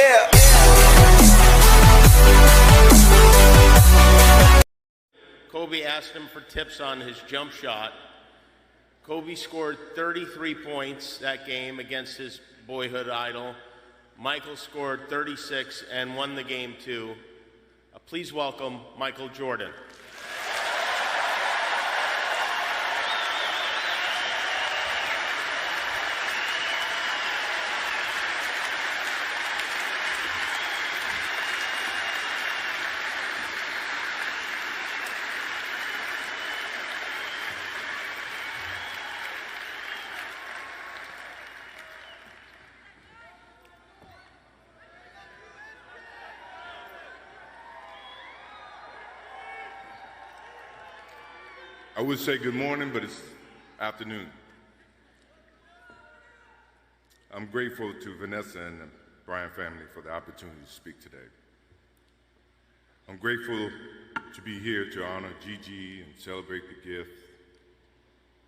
Yeah. Kobe asked him for tips on his jump shot. Kobe scored 33 points that game against his boyhood idol. Michael scored 36 and won the game too. Please welcome Michael Jordan. I would say good morning, but it's afternoon. I'm grateful to Vanessa and the Bryan family for the opportunity to speak today. I'm grateful to be here to honor Gigi and celebrate the gift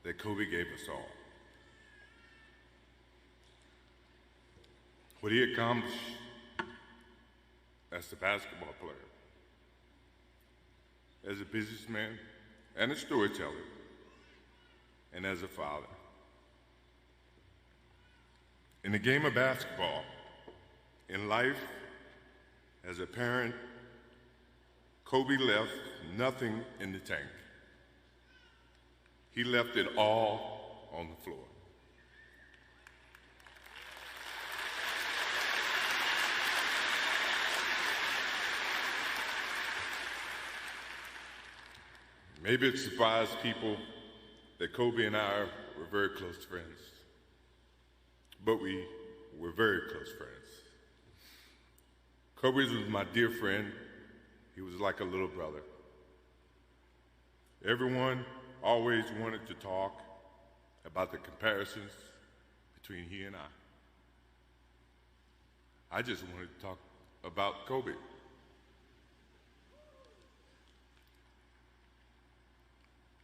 that Kobe gave us all. What he accomplished as a basketball player, as a businessman, and a storyteller, and as a father. In the game of basketball, in life, as a parent, Kobe left nothing in the tank. He left it all on the floor. Maybe it surprised people that Kobe and I were very close friends, but we were very close friends. Kobe was my dear friend. He was like a little brother. Everyone always wanted to talk about the comparisons between he and I just wanted to talk about Kobe.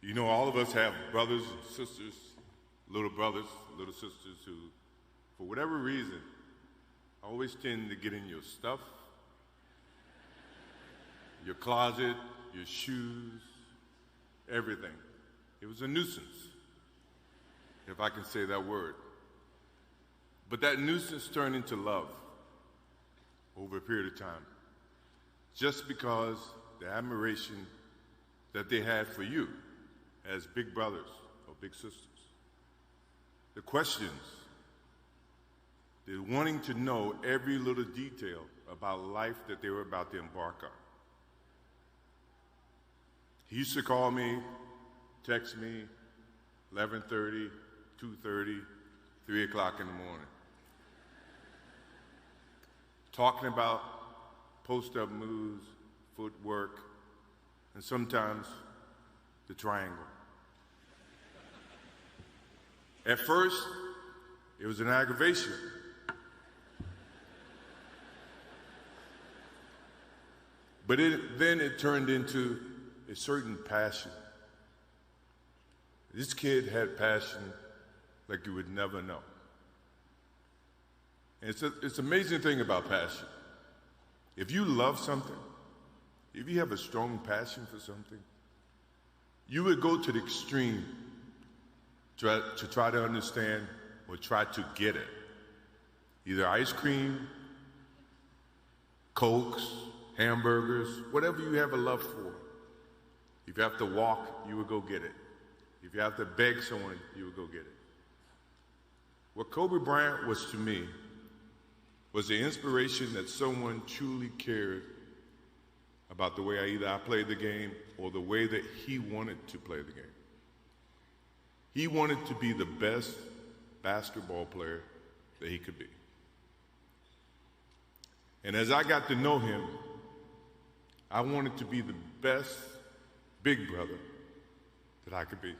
You know, all of us have brothers and sisters, little sisters who, for whatever reason, always tend to get in your stuff, your closet, your shoes, everything. It was a nuisance, if I can say that word. But that nuisance turned into love over a period of time, just because the admiration that they had for you as big brothers or big sisters. The questions, the wanting to know every little detail about life that they were about to embark on. He used to call me, text me, 11:30, 2:30, 3 o'clock in the morning, talking about post-up moves, footwork, and sometimes the triangle. At first, it was an aggravation. But then it turned into a certain passion. This kid had passion like you would never know. And it's an amazing thing about passion. If you love something, if you have a strong passion for something, you would go to the extreme to try to understand or try to get it. Either ice cream, Cokes, hamburgers, whatever you have a love for. If you have to walk, you would go get it. If you have to beg someone, you would go get it. What Kobe Bryant was to me was the inspiration that someone truly cared about the way I played the game or the way that he wanted to play the game. He wanted to be the best basketball player that he could be. And as I got to know him, I wanted to be the best big brother that I could be.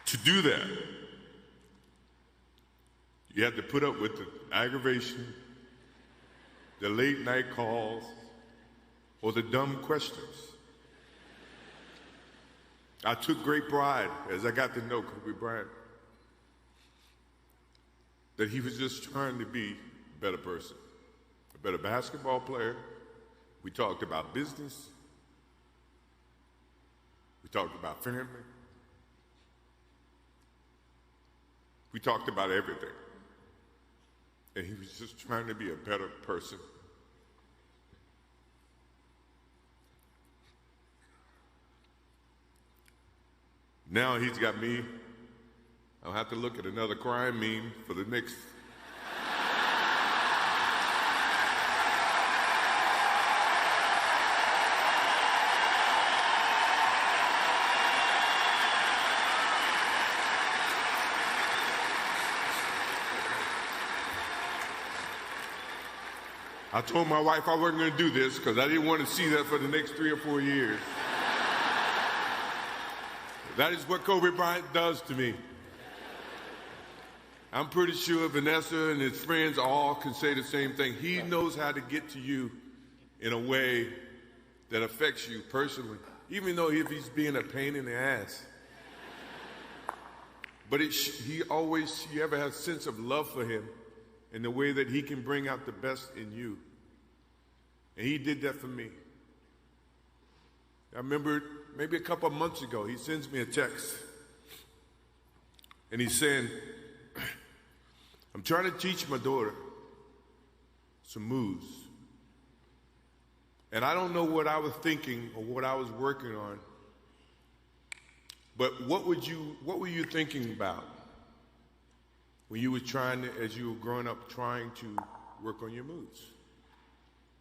To do that, you had to put up with the aggravation, the late night calls, or the dumb questions. I took great pride as I got to know Kobe Bryant that he was just trying to be a better person, a better basketball player. We talked about business. We talked about family. We talked about everything. And he was just trying to be a better person. Now he's got me. I'll have to look at another crime meme for the next. I told my wife I wasn't going to do this because I didn't want to see that for the next 3 or 4 years. That is what Kobe Bryant does to me. I'm pretty sure Vanessa and his friends all can say the same thing. He knows how to get to you in a way that affects you personally, even though if he's being a pain in the ass. But you ever have a sense of love for him in the way that he can bring out the best in you. And he did that for me. I remember maybe a couple of months ago, he sends me a text. And he's saying, I'm trying to teach my daughter some moves. And I don't know what I was thinking or what I was working on. But what were you thinking about when you were as you were growing up, trying to work on your moves?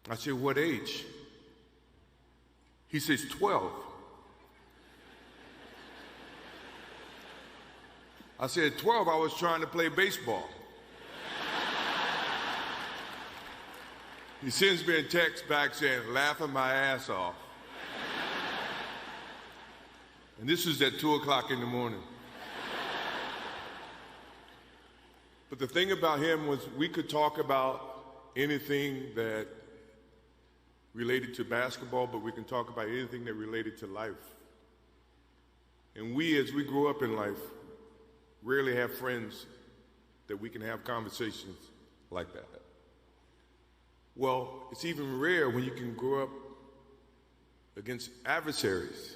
I said, what age? He says, 12. I said, 12, I was trying to play baseball. He sends me a text back saying, laughing my ass off. And this was at 2 o'clock in the morning. But the thing about him was we could talk about anything that related to basketball, but we can talk about anything that related to life. And we, as we grow up in life, rarely have friends that we can have conversations like that. Well, it's even rare when you can grow up against adversaries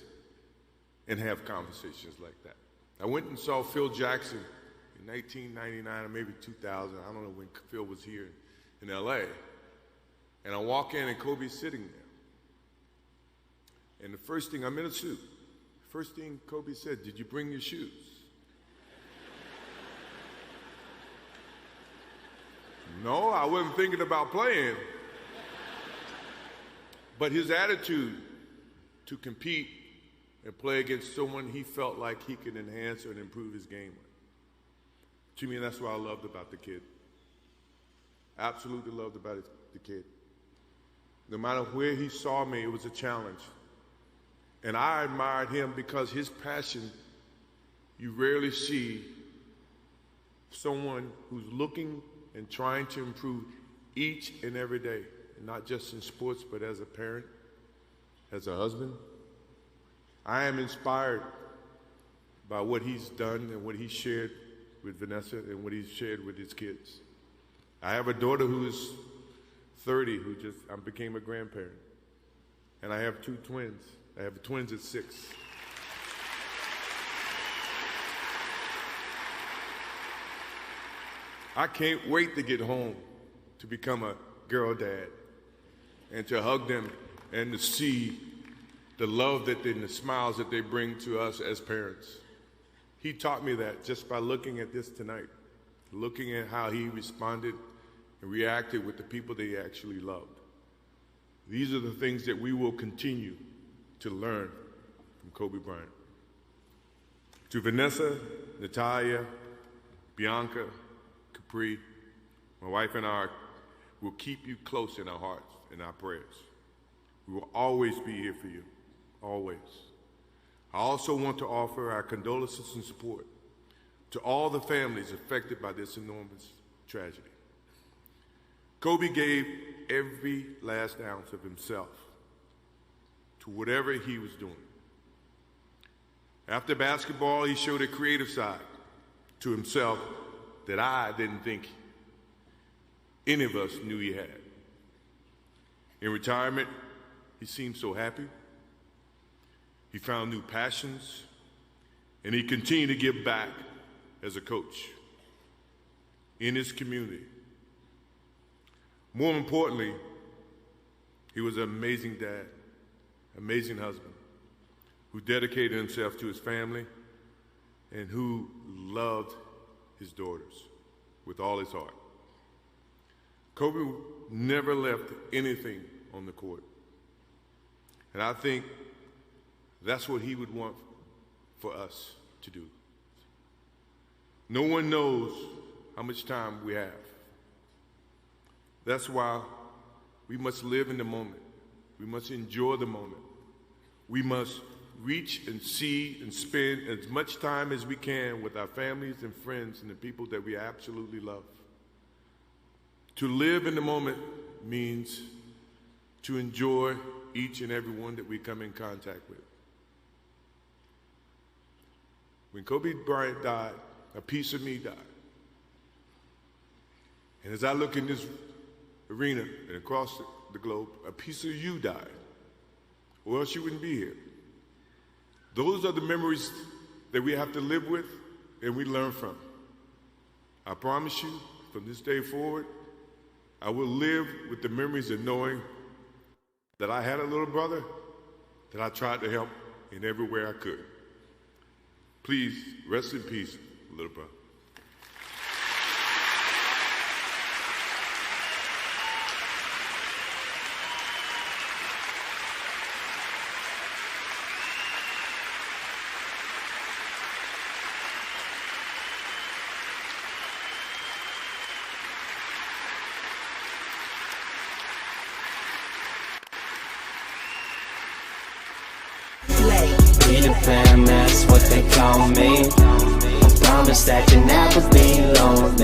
and have conversations like that. I went and saw Phil Jackson in 1999 or maybe 2000. I don't know when Phil was here in LA. And I walk in and Kobe's sitting there. And the first thing, I'm in a suit. First thing Kobe said, did you bring your shoes? No, I wasn't thinking about playing. But his attitude to compete and play against someone he felt like he could enhance and improve his game with. To me, that's what I loved about the kid. Absolutely loved about the kid. No matter where he saw me, it was a challenge. And I admired him because his passion, you rarely see someone who's looking and trying to improve each and every day, and not just in sports, but as a parent, as a husband. I am inspired by what he's done and what he shared with Vanessa and what he's shared with his kids. I have a daughter who is 30 who I became a grandparent. And I have 2 twins. I have twins at 6. I can't wait to get home to become a girl dad and to hug them and to see the love and the smiles that they bring to us as parents. He taught me that just by looking at this tonight, looking at how he responded and reacted with the people that he actually loved. These are the things that we will continue to learn from Kobe Bryant. To Vanessa, Natalia, Bianca, Capri, my wife and I will keep you close in our hearts and our prayers. We will always be here for you, always. I also want to offer our condolences and support to all the families affected by this enormous tragedy. Kobe gave every last ounce of himself to whatever he was doing. After basketball, he showed a creative side to himself that I didn't think any of us knew he had. In retirement, he seemed so happy. He found new passions, and he continued to give back as a coach in his community. More importantly, he was an amazing dad, amazing husband, who dedicated himself to his family and who loved his daughters with all his heart. Kobe never left anything on the court. And I think that's what he would want for us to do. No one knows how much time we have. That's why we must live in the moment. We must enjoy the moment. We must reach and see and spend as much time as we can with our families and friends and the people that we absolutely love. To live in the moment means to enjoy each and every one that we come in contact with. When Kobe Bryant died, a piece of me died. And as I look in this arena and across the globe, a piece of you died, or else you wouldn't be here. Those are the memories that we have to live with and we learn from. I promise you, from this day forward, I will live with the memories of knowing that I had a little brother that I tried to help in every way I could. Please rest in peace, little brother. Be the fam, that's what they call me. I promise that you'll never be lonely.